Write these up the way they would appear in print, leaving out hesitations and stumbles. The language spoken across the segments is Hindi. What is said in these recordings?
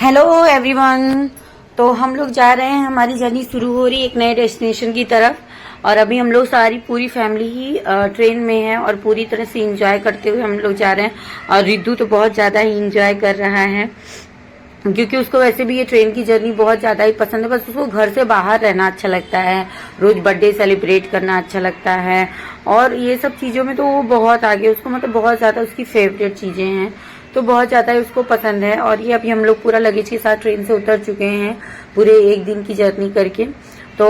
Hello everyone. तो हम लोग जा रहे हैं, हमारी जर्नी शुरू हो रही है एक नए डेस्टिनेशन की तरफ। और अभी हम लोग सारी पूरी फैमिली ही ट्रेन में है और पूरी तरह से एंजॉय करते हुए हम लोग जा रहे हैं। और रिद्धू तो बहुत ज्यादा ही एंजॉय कर रहा है क्योंकि उसको वैसे भी ये ट्रेन की जर्नी बहुत ज्यादा ही पसंद है। बस उसको घर से बाहर रहना अच्छा लगता है, रोज बर्थडे सेलिब्रेट करना अच्छा लगता है और ये सब चीजों में तो वो बहुत आगे, उसको मतलब बहुत ज्यादा उसकी फेवरेट चीजें हैं, तो बहुत ज्यादा उसको पसंद है। और ये अभी हम लोग पूरा लगेज के साथ ट्रेन से उतर चुके हैं पूरे एक दिन की जर्नी करके। तो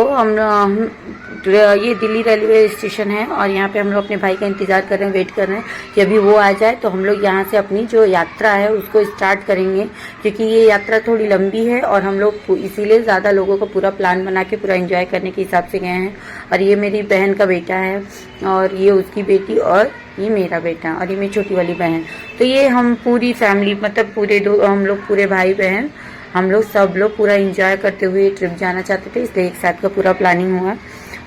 ये दिल्ली रेलवे स्टेशन है और यहाँ पे हम लोग अपने भाई का इंतजार कर रहे हैं, वेट कर रहे हैं कि अभी वो आ जाए तो हम लोग यहाँ से अपनी जो यात्रा है उसको स्टार्ट करेंगे, क्योंकि ये यात्रा थोड़ी लंबी है और हम लोग इसीलिए ज्यादा लोगों का पूरा प्लान बना के पूरा एंजॉय करने के हिसाब से गए हैं। और ये मेरी बहन का बेटा है और ये उसकी बेटी और ये मेरा बेटा और ये मेरी छोटी वाली बहन। तो ये हम पूरी फैमिली मतलब हम लोग पूरे भाई बहन हम लोग सब लोग पूरा एंजॉय करते हुए ट्रिप जाना चाहते थे, इसलिए एक साथ का पूरा प्लानिंग हुआ।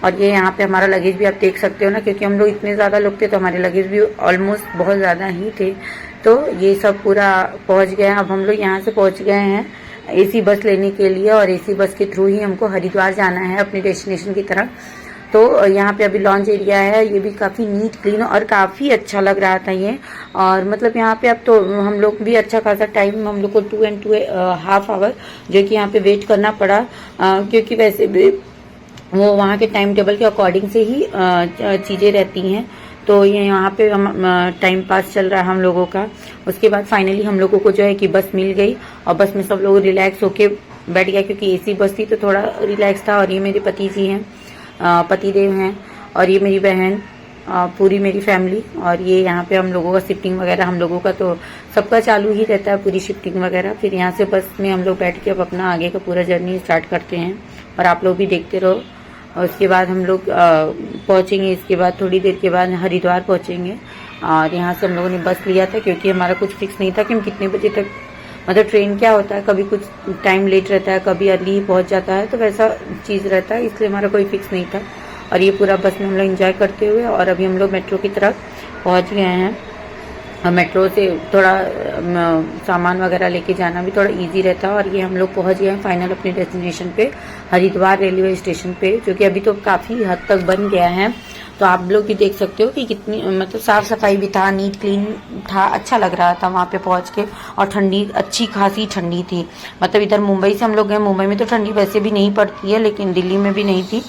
और ये यहाँ पे हमारा लगेज भी आप देख सकते हो ना, क्योंकि हम लोग इतने ज्यादा लोग थे तो हमारे लगेज भी ऑलमोस्ट बहुत ज्यादा ही थे। तो ये सब पूरा पहुंच गए। अब हम लोग यहाँ से पहुंच गए हैं एसी बस लेने के लिए और एसी बस के थ्रू ही हमको हरिद्वार जाना है अपने डेस्टिनेशन की तरफ। तो यहाँ पे अभी लॉन्च एरिया है, ये भी काफी नीट क्लीन और काफी अच्छा लग रहा था ये। और मतलब यहाँ पे अब तो हम लोग भी अच्छा खासा टाइम, हम लोग को 2.5 आवर जो कि यहाँ पे वेट करना पड़ा, क्योंकि वैसे भी वो वहाँ के टाइम टेबल के अकॉर्डिंग से ही चीजें रहती हैं। तो ये यहाँ पे हम टाइम पास चल रहा है हम लोगों का। उसके बाद फाइनली हम लोगों को जो है कि बस मिल गई और बस में सब लोग रिलैक्स होके बैठ गया, क्योंकि एसी बस थी तो थोड़ा रिलैक्स था। और ये मेरे पति जी हैं, पतिदेव हैं और ये मेरी बहन, पूरी मेरी फैमिली। और ये यहाँ पे हम लोगों का शिफ्टिंग वगैरह, हम लोगों का तो सबका चालू ही रहता है पूरी शिफ्टिंग वगैरह। फिर यहाँ से बस में हम लोग बैठ के अब अपना आगे का पूरा जर्नी स्टार्ट करते हैं और आप लोग भी देखते रहो। और उसके बाद हम लोग पहुंचेंगे, इसके बाद थोड़ी देर के बाद हरिद्वार पहुंचेंगे। और यहाँ से हम लोगों ने बस लिया था क्योंकि हमारा कुछ फिक्स नहीं था कि हम कितने बजे तक, मतलब ट्रेन क्या होता है कभी कुछ टाइम लेट रहता है, कभी अर्ली ही पहुंच जाता है, तो वैसा चीज रहता है, इसलिए हमारा कोई फिक्स नहीं था। और ये पूरा बस में हम लोग एंजॉय करते हुए और अभी हम लोग मेट्रो की तरफ पहुंच गए हैं। और मेट्रो से थोड़ा सामान वगैरह लेके जाना भी थोड़ा इजी रहता है। और ये हम लोग पहुंच गए हैं फाइनल अपने डेस्टिनेशन पे, हरिद्वार रेलवे स्टेशन पे, जो कि अभी तो काफी हद तक बन गया है। तो आप लोग भी देख सकते हो कि कितनी मतलब साफ सफाई भी था, नीट क्लीन था, अच्छा लग रहा था वहां पे पहुंच के। और ठंडी अच्छी खासी ठंडी थी, मतलब इधर मुंबई से हम लोग गए, मुंबई में तो ठंडी वैसे भी नहीं पड़ती है, लेकिन दिल्ली में भी नहीं थी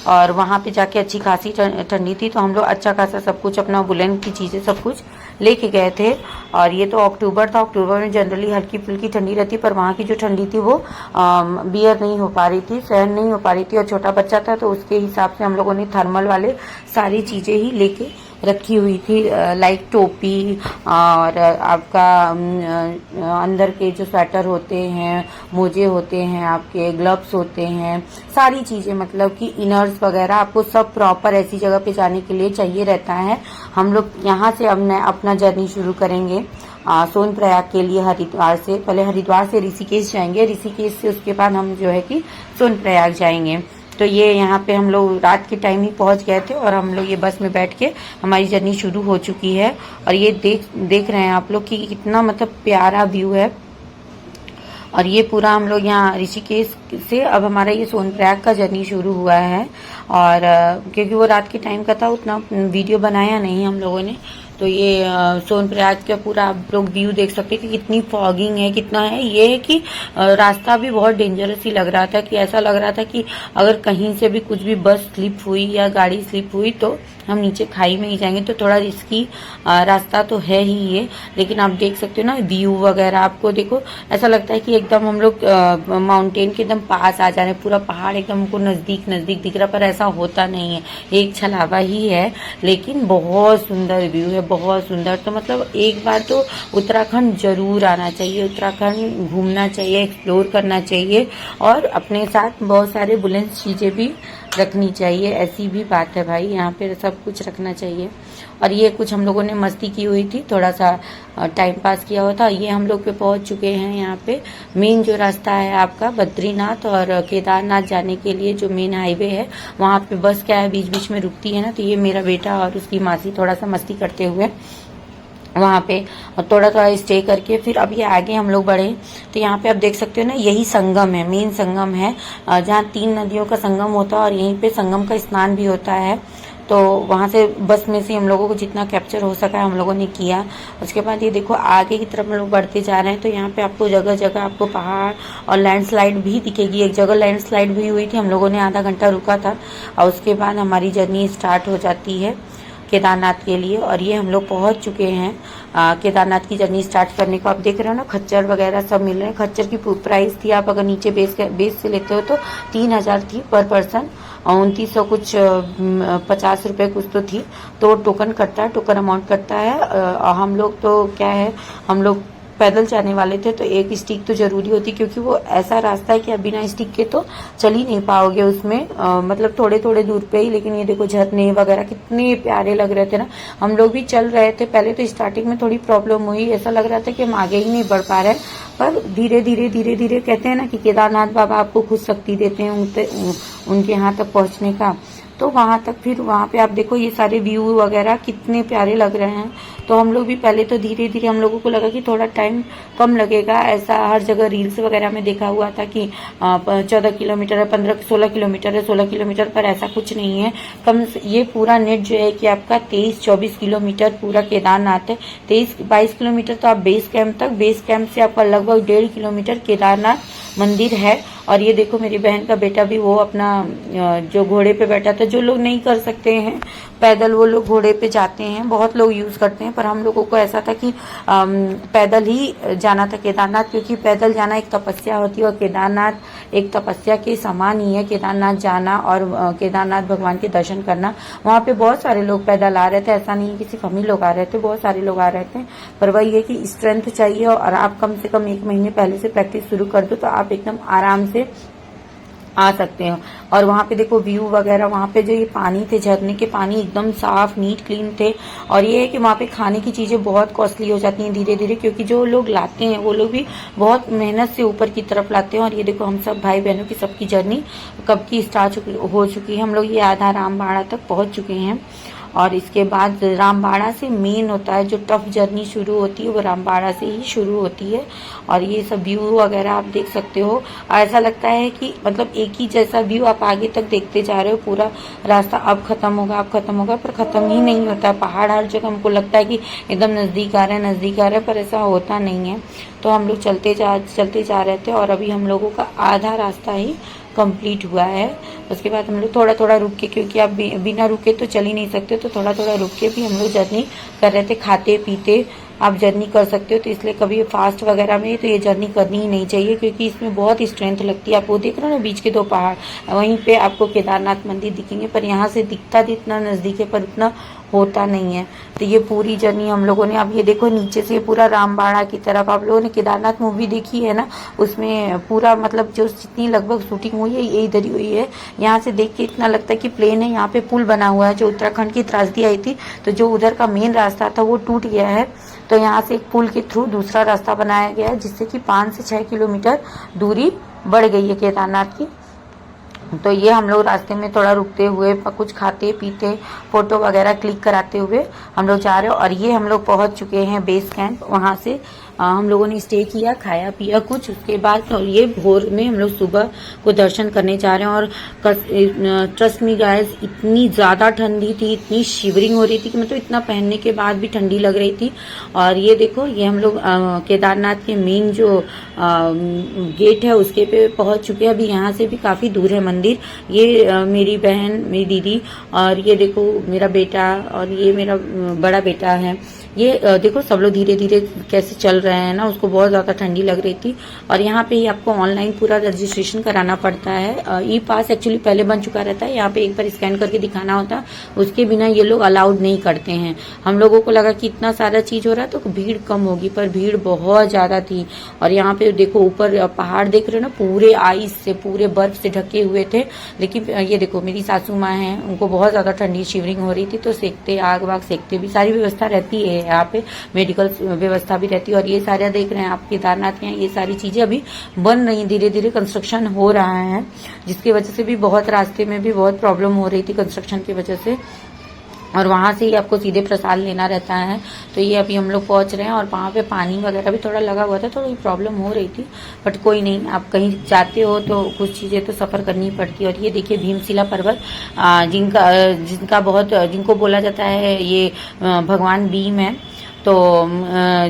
और वहां पे जाके अच्छी खासी ठंडी थी। तो हम लोग अच्छा खासा सब कुछ अपना वुलन की चीजें सब कुछ लेके गए थे। और ये तो अक्टूबर था, अक्टूबर में जनरली हल्की फुल्की ठंडी रहती, पर वहाँ की जो ठंडी थी वो बियर नहीं हो पा रही थी, सहन नहीं हो पा रही थी। और छोटा बच्चा था तो उसके हिसाब से हम लोगों ने थर्मल वाले सारी चीजें ही लेके रखी हुई थी, लाइक टोपी और आपका अंदर के जो स्वेटर होते हैं, मोजे होते हैं, आपके ग्लव्स होते हैं, सारी चीजें मतलब कि इनर्स वगैरह आपको सब प्रॉपर ऐसी जगह पे जाने के लिए चाहिए रहता है। हम लोग यहाँ से अब अपना जर्नी शुरू करेंगे सोनप्रयाग के लिए। हरिद्वार से पहले हरिद्वार से ऋषिकेश जाएंगे, ऋषिकेश से उसके बाद हम जो है कि सोनप्रयाग जाएंगे। तो ये यहाँ पे हम लोग रात के टाइम ही पहुंच गए थे और हम लोग ये बस में बैठ के हमारी जर्नी शुरू हो चुकी है। और ये देख रहे हैं आप लोग कि कितना मतलब प्यारा व्यू है। और ये पूरा हम लोग यहाँ ऋषिकेश से अब हमारा ये सोनप्रयाग का जर्नी शुरू हुआ है। और क्योंकि वो रात के टाइम का था, उतना वीडियो बनाया नहीं हम लोगों ने। तो ये सोनप्रयाग का पूरा आप लोग व्यू देख सकते हैं कि कितनी फॉगिंग है, कितना है। ये है कि रास्ता भी बहुत डेंजरस ही लग रहा था, कि ऐसा लग रहा था कि अगर कहीं से भी कुछ भी बस स्लिप हुई या गाड़ी स्लिप हुई तो हम नीचे खाई में ही जाएंगे। तो थोड़ा रिस्की रास्ता तो है ही ये, लेकिन आप देख सकते हो ना व्यू वगैरह, आपको देखो ऐसा लगता है कि एकदम हम लोग माउंटेन के एकदम पास आ जा रहे हैं, पूरा पहाड़ एकदम हमको नजदीक नजदीक दिख रहा, पर ऐसा होता नहीं है, एक छलावा ही है। लेकिन बहुत सुंदर व्यू है, बहुत सुंदर। तो मतलब एक बार तो उत्तराखंड जरूर आना चाहिए, उत्तराखंड घूमना चाहिए, एक्सप्लोर करना चाहिए और अपने साथ बहुत सारे बुलंद चीजें भी रखनी चाहिए। ऐसी भी बात है भाई, यहाँ पे सब कुछ रखना चाहिए। और ये कुछ हम लोगों ने मस्ती की हुई थी, थोड़ा सा टाइम पास किया हुआ था। ये हम लोग पे पहुंच चुके हैं। यहाँ पे मेन जो रास्ता है आपका बद्रीनाथ और केदारनाथ जाने के लिए जो मेन हाईवे है, वहाँ पे बस क्या है बीच बीच में रुकती है ना। तो ये मेरा बेटा और उसकी मासी थोड़ा सा मस्ती करते हुए वहाँ पे और थोड़ा थोड़ा स्टे करके फिर अब ये आगे हम लोग बढ़े तो यहाँ पे आप देख सकते हो ना, यही संगम है, मेन संगम है जहाँ 3 नदियों का संगम होता है और यहीं पे संगम का स्नान भी होता है। तो वहाँ से बस में से हम लोगों को जितना कैप्चर हो सका हम लोगों ने किया। उसके बाद ये देखो आगे की तरफ हम लोग बढ़ते जा रहे हैं तो यहाँ पे आपको जगह जगह आपको पहाड़ और लैंडस्लाइड भी दिखेगी। एक जगह लैंडस्लाइड भी हुई थी, हम लोगों ने आधा घंटा रुका था और उसके बाद हमारी जर्नी स्टार्ट हो जाती है केदारनाथ के लिए। और ये हम लोग पहुंच चुके हैं केदारनाथ की जर्नी स्टार्ट करने को। आप देख रहे हो ना, खच्चर वगैरह सब मिल रहे हैं। खच्चर की प्राइस थी, आप अगर नीचे बेस से लेते हो तो 3000 थी पर पर्सन और 2900 कुछ 50 रुपए कुछ तो थी। तो टोकन कटता है, टोकन अमाउंट कटता है। और हम लोग तो क्या है, हम लोग पैदल जाने वाले थे तो एक स्टिक तो जरूरी होती, क्योंकि वो ऐसा रास्ता है कि आप बिना स्टिक के तो चल ही नहीं पाओगे उसमें, मतलब थोड़े थोड़े दूर पे ही। लेकिन ये देखो झरने वगैरह कितने प्यारे लग रहे थे ना। हम लोग भी चल रहे थे, पहले तो स्टार्टिंग में थोड़ी प्रॉब्लम हुई, ऐसा लग रहा था कि हम आगे ही नहीं बढ़ पा रहे, पर धीरे धीरे कहते हैं ना कि केदारनाथ बाबा आपको खुद शक्ति देते हैं उनके यहाँ तक पहुंचने का। तो वहां तक फिर वहां पे आप देखो ये सारे व्यू वगैरह कितने प्यारे लग रहे हैं। तो हम लोग भी पहले तो धीरे धीरे, हम लोगों को लगा कि थोड़ा टाइम कम लगेगा, ऐसा हर जगह रील्स वगैरह में देखा हुआ था कि 14 किलोमीटर है, 16 किलोमीटर है, 16 किलोमीटर, पर ऐसा कुछ नहीं है। ये पूरा नेट जो है कि आपका 23-24 किलोमीटर पूरा केदारनाथ है। 23-22 किलोमीटर तो आप बेस कैंप से आपका लगभग 1.5 किलोमीटर केदारनाथ मंदिर है। और ये देखो मेरी बहन का बेटा भी वो अपना जो घोड़े पे बैठा था। जो लोग नहीं कर सकते हैं पैदल, वो लोग घोड़े पे जाते हैं, बहुत लोग यूज करते हैं, पर हम लोगों को ऐसा था कि पैदल ही जाना था केदारनाथ, क्योंकि पैदल जाना एक तपस्या होती है और केदारनाथ एक तपस्या के समान ही है। केदारनाथ जाना और केदारनाथ भगवान के दर्शन करना। वहाँ पे बहुत सारे लोग पैदल आ रहे थे, ऐसा नहीं कि सिर्फ हम ही लोग आ रहे थे, बहुत सारे लोग आ रहे थे। पर वही है कि स्ट्रेंथ चाहिए और आप कम से कम 1 महीने पहले से प्रैक्टिस शुरू कर दो तो आप एकदम आराम से आ सकते हो। और वहाँ पे देखो व्यू वगैरह, वहाँ पे जो ये पानी थे, झरने के पानी एकदम साफ नीट क्लीन थे। और ये है कि वहाँ पे खाने की चीजें बहुत कॉस्टली हो जाती हैं धीरे धीरे, क्योंकि जो लोग लाते हैं वो लोग भी बहुत मेहनत से ऊपर की तरफ लाते हैं। और ये देखो हम सब भाई बहनों की सबकी जर्नी कब की स्टार्ट हो चुकी है। हम लोग ये आधा रामबाड़ा तक पहुंच चुके हैं और इसके बाद रामबाड़ा से मेन होता है जो टफ जर्नी शुरू होती है, वो रामबाड़ा से ही शुरू होती है। और ये सब व्यू वगैरह आप देख सकते हो, ऐसा लगता है कि मतलब एक ही जैसा व्यू आप आगे तक देखते जा रहे हो। पूरा रास्ता अब खत्म होगा, पर खत्म ही नहीं होता। पहाड़ हर जगह हमको लगता है कि एकदम नजदीक आ रहा है, पर ऐसा होता नहीं है। तो हम लोग चलते जा रहे थे और अभी हम लोगों का आधा रास्ता ही कंप्लीट हुआ है। उसके बाद हम लोग थोड़ा थोड़ा रुक के, क्योंकि आप बिना रुके तो चल ही नहीं सकते, तो थोड़ा थोड़ा रुक के भी हम लोग जर्नी कर रहे थे। खाते पीते आप जर्नी कर सकते हो, तो इसलिए कभी फास्ट वगैरह में तो ये जर्नी करनी ही नहीं चाहिए, क्योंकि इसमें बहुत स्ट्रेंथ लगती है। आप वो देख रहे हो ना बीच के 2 पहाड़, वहीं पे आपको केदारनाथ मंदिर दिखेंगे, पर यहाँ से दिखता भी इतना नजदीक है पर उतना होता नहीं है। तो ये पूरी जर्नी हम लोगों ने, अब ये देखो नीचे से पूरा रामबाड़ा की तरफ, आप लोगों ने केदारनाथ मूवी देखी है ना, उसमें पूरा मतलब जो जितनी लगभग शूटिंग हुई है ये इधर ही हुई है। यहाँ से देख के इतना लगता है कि प्लेन है। यहाँ पे पुल बना हुआ है, जो उत्तराखंड की त्रासदी आई थी तो जो उधर का मेन रास्ता था वो टूट गया है, तो यहाँ से एक पुल के थ्रू दूसरा रास्ता बनाया गया है, जिससे कि 5 से 6 किलोमीटर दूरी बढ़ गई है केदारनाथ की। तो ये हम लोग रास्ते में थोड़ा रुकते हुए कुछ खाते पीते फोटो वगैरह क्लिक कराते हुए हम लोग जा रहे हो। और ये हम लोग पहुंच चुके हैं बेस कैंप। वहां से हम लोगों ने स्टे किया, खाया पिया कुछ, उसके बाद तो ये भोर में हम लोग सुबह को दर्शन करने जा रहे हैं। और ट्रस्ट मी गाइस, इतनी ज्यादा ठंडी थी, इतनी शिवरिंग हो रही थी कि मतलब इतना पहनने के बाद भी ठंडी लग रही थी। और ये देखो ये हम लोग केदारनाथ के मेन जो गेट है उसके पे पहुंच चुके हैं। अभी यहाँ से भी काफी दूर है मंदिर। ये मेरी बहन, मेरी दीदी, और ये देखो मेरा बेटा, और ये मेरा बड़ा बेटा है। ये देखो सब लोग धीरे धीरे कैसे चल रहे हैं ना, उसको बहुत ज्यादा ठंडी लग रही थी। और यहाँ पे ही आपको ऑनलाइन पूरा रजिस्ट्रेशन कराना पड़ता है। ई पास एक्चुअली पहले बन चुका रहता है, यहाँ पे एक बार स्कैन करके दिखाना होता है, उसके बिना ये लोग अलाउड नहीं करते हैं। हम लोगों को लगा कि इतना सारा चीज हो रहा है तो भीड़ कम होगी, पर भीड़ बहुत ज्यादा थी। और यहाँ पे देखो ऊपर पहाड़ देख रहे हो ना, पूरे आइस से, पूरे बर्फ से ढके हुए थे। लेकिन ये देखो मेरी सासू माँ है, उनको बहुत ज्यादा ठंडी शिवरिंग हो रही थी, तो सेकते, आग वाग सेकते भी, सारी व्यवस्था रहती है यहाँ पे, मेडिकल व्यवस्था भी रहती है। और ये सारे देख रहे हैं आप केदारनाथ के, ये सारी चीजें अभी बन रही, धीरे धीरे कंस्ट्रक्शन हो रहा है, जिसकी वजह से भी बहुत रास्ते में भी बहुत प्रॉब्लम हो रही थी कंस्ट्रक्शन की वजह से। और वहाँ से ही आपको सीधे प्रसाद लेना रहता है। तो ये अभी हम लोग पहुँच रहे हैं और वहाँ पे पानी वगैरह भी थोड़ा लगा हुआ था, थोड़ी प्रॉब्लम हो रही थी, बट कोई नहीं, आप कहीं जाते हो तो कुछ चीज़ें तो सफ़र करनी पड़ती है। और ये देखिए भीमशिला पर्वत, जिनको बोला जाता है ये भगवान भीम है। तो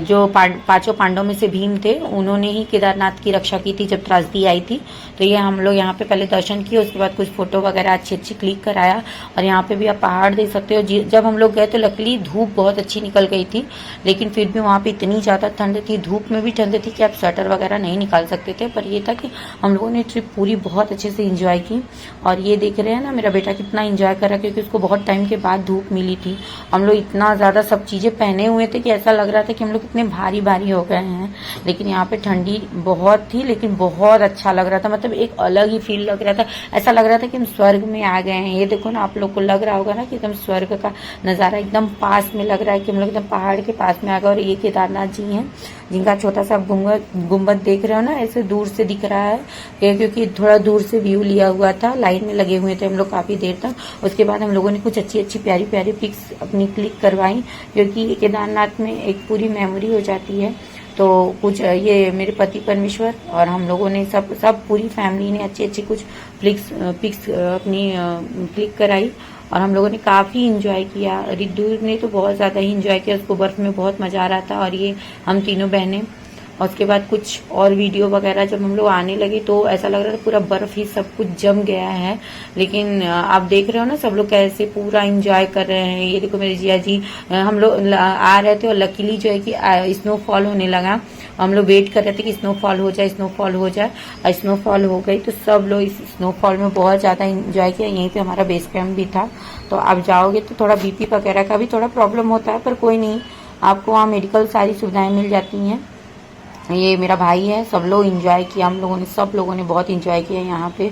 जो पांचों पांडवों में से भीम थे, उन्होंने ही केदारनाथ की रक्षा की थी जब त्रासदी आई थी। तो ये हम लोग यहाँ पे पहले दर्शन किए, उसके बाद कुछ फोटो वगैरह अच्छी अच्छी क्लिक कराया। और यहाँ पे भी आप पहाड़ देख सकते हो। जब हम लोग गए तो लकीली धूप बहुत अच्छी निकल गई थी, लेकिन फिर भी वहाँ पे इतनी ज़्यादा ठंड थी, धूप में भी ठंड थी कि आप स्वेटर वगैरह नहीं निकाल सकते थे। पर ये था कि हम लोगों ने ट्रिप पूरी बहुत अच्छे से इंजॉय की। और ये देख रहे हैं ना मेरा बेटा कितना इंजॉय कर रहा है, क्योंकि उसको बहुत टाइम के बाद धूप मिली थी। हम लोग इतना ज़्यादा सब चीज़ें पहने हुए थे कि ऐसा लग रहा था कि हम लोग कितने भारी भारी हो गए हैं। लेकिन यहाँ पे ठंडी बहुत थी, लेकिन बहुत अच्छा लग रहा था, मतलब एक अलग ही फील लग रहा था। ऐसा लग रहा था कि हम स्वर्ग में आ गए हैं। ये देखो ना, आप लोग को लग रहा होगा ना कि एकदम स्वर्ग का नज़ारा एकदम पास में लग रहा है, कि हम लोग एकदम पहाड़ के पास में आ गए। और ये केदारनाथ जी हैं, जिनका छोटा सा गुम्बद देख रहे हो ना, ऐसे दूर से दिख रहा है, क्योंकि थोड़ा दूर से व्यू लिया हुआ था, लाइन में लगे हुए थे हम लोग काफ़ी देर तक। उसके बाद हम लोगों ने कुछ अच्छी अच्छी प्यारी प्यारी पिक्स अपनी क्लिक करवाई, क्योंकि केदारनाथ में एक पूरी मेमोरी हो जाती है। तो कुछ ये मेरे पति परमेश्वर और हम लोगों ने सब पूरी फैमिली ने अच्छी अच्छी कुछ पिक्स अपनी क्लिक कराई। और हम लोगों ने काफ़ी इंजॉय किया। रिद्धू ने तो बहुत ज़्यादा ही इंजॉय किया, उसको बर्फ़ में बहुत मज़ा आ रहा था। और ये हम तीनों बहनें। और उसके बाद कुछ और वीडियो वगैरह जब हम लोग आने लगे तो ऐसा लग रहा था पूरा बर्फ ही सब कुछ जम गया है। लेकिन आप देख रहे हो ना सब लोग कैसे पूरा एंजॉय कर रहे हैं। ये देखो मेरे जिया जी, हम लोग आ रहे थे और लकीली जो है कि स्नोफॉल होने लगा। हम लोग वेट कर रहे थे कि स्नोफॉल हो जाए, स्नोफॉल हो जाए, और स्नोफॉल हो गई। तो सब लोग इस स्नोफॉल में बहुत ज़्यादा इंजॉय किया। यहीं पे हमारा बेस कैंप भी था। तो आप जाओगे तो थोड़ा बीपी वगैरह का भी थोड़ा प्रॉब्लम होता है, पर कोई नहीं, आपको वहाँ मेडिकल सारी सुविधाएं मिल जाती हैं। ये मेरा भाई है, सब लोग एंजॉय किया, हम लोगों ने, सब लोगों ने बहुत एंजॉय किया यहाँ पे।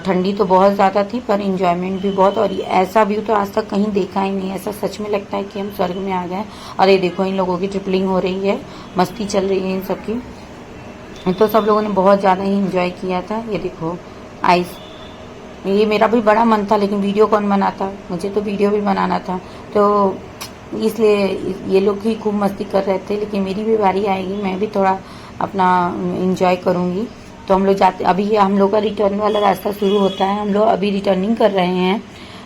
ठंडी तो बहुत ज़्यादा थी, पर एंजॉयमेंट भी बहुत। और ऐसा व्यू तो आज तक कहीं देखा ही नहीं, ऐसा सच में लगता है कि हम स्वर्ग में आ गए। और ये देखो इन लोगों की ट्रिपलिंग हो रही है, मस्ती चल रही है इन सबकी। तो सब लोगों ने बहुत ज़्यादा ही एंजॉय किया था। ये देखो आइस, ये मेरा भी बड़ा मन था, लेकिन वीडियो कौन बनाता, मुझे तो वीडियो भी बनाना था, तो इसलिए ये लोग ही खूब मस्ती कर रहे थे। लेकिन मेरी भी बारी आएगी, मैं भी थोड़ा अपना एंजॉय करूँगी। तो हम लोग जाते, अभी हम लोग का रिटर्न वाला रास्ता शुरू होता है, हम लोग अभी रिटर्निंग कर रहे हैं।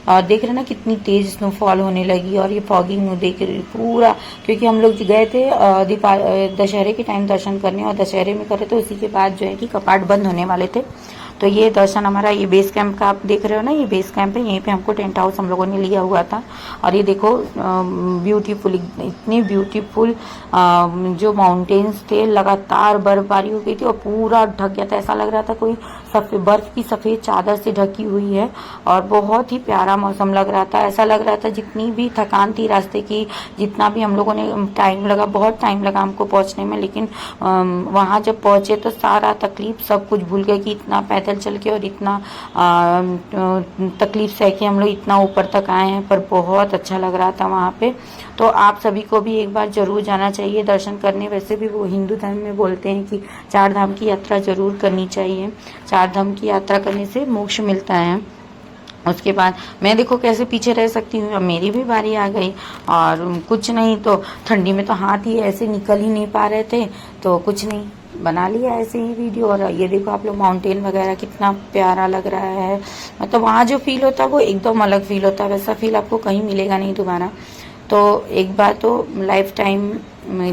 और देख रहे ना कितनी तेज स्नोफॉल होने लगी। और ये फॉगिंग देख रहे पूरा, क्योंकि हम लोग गए थे दशहरे के टाइम दर्शन करने, और दशहरे में करे तो उसी के बाद जो है कि कपाट बंद होने वाले थे। तो ये दर्शन हमारा, ये बेस कैंप का आप देख रहे हो ना, ये बेस कैंप है, यहीं पे हमको टेंट हाउस हम लोगों ने लिया हुआ था। और ये देखो ब्यूटीफुल, इतनी ब्यूटीफुल जो माउंटेन्स थे, लगातार बर्फबारी हो गई थी और पूरा ढक गया था, ऐसा लग रहा था कोई बर्फ की सफ़ेद चादर से ढकी हुई है। और बहुत ही प्यारा मौसम लग रहा था, ऐसा लग रहा था जितनी भी थकान थी रास्ते की, जितना भी हम लोगों ने टाइम लगा, बहुत टाइम लगा हमको पहुंचने में, लेकिन वहाँ जब पहुंचे तो सारा तकलीफ सब कुछ भूल गए कि इतना पैदल चल के और इतना तकलीफ सह के हम लोग इतना ऊपर तक आए हैं। पर बहुत अच्छा लग रहा था वहाँ पे। तो आप सभी को भी एक बार जरूर जाना चाहिए दर्शन करने। वैसे भी वो हिंदू धर्म में बोलते हैं कि 4 धाम की यात्रा जरूर करनी चाहिए, 4 धाम की यात्रा करने से मोक्ष मिलता है। उसके बाद मैं देखो कैसे पीछे रह सकती हूँ, अब मेरी भी बारी आ गई। और कुछ नहीं तो ठंडी में तो हाथ ही ऐसे निकल ही नहीं पा रहे थे, तो कुछ नहीं, बना लिया ऐसे ही वीडियो। और ये देखो आप लोग माउंटेन वगैरह कितना प्यारा लग रहा है, मतलब वहाँ जो फील होता है वो एकदम अलग फील होता है, वैसा फील आपको कहीं मिलेगा नहीं दोबारा। तो एक बार तो लाइफ टाइम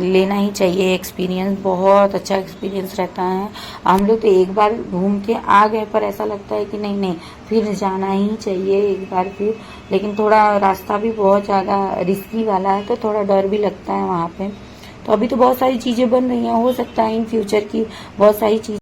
लेना ही चाहिए एक्सपीरियंस, बहुत अच्छा एक्सपीरियंस रहता है। हम लोग तो एक बार घूम के आ गए, पर ऐसा लगता है कि नहीं फिर जाना ही चाहिए एक बार फिर। लेकिन थोड़ा रास्ता भी बहुत ज़्यादा रिस्की वाला है, तो थोड़ा डर भी लगता है वहाँ पे। तो अभी तो बहुत सारी चीज़ें बन रही हैं, हो सकता है इन फ्यूचर की बहुत सारी चीज़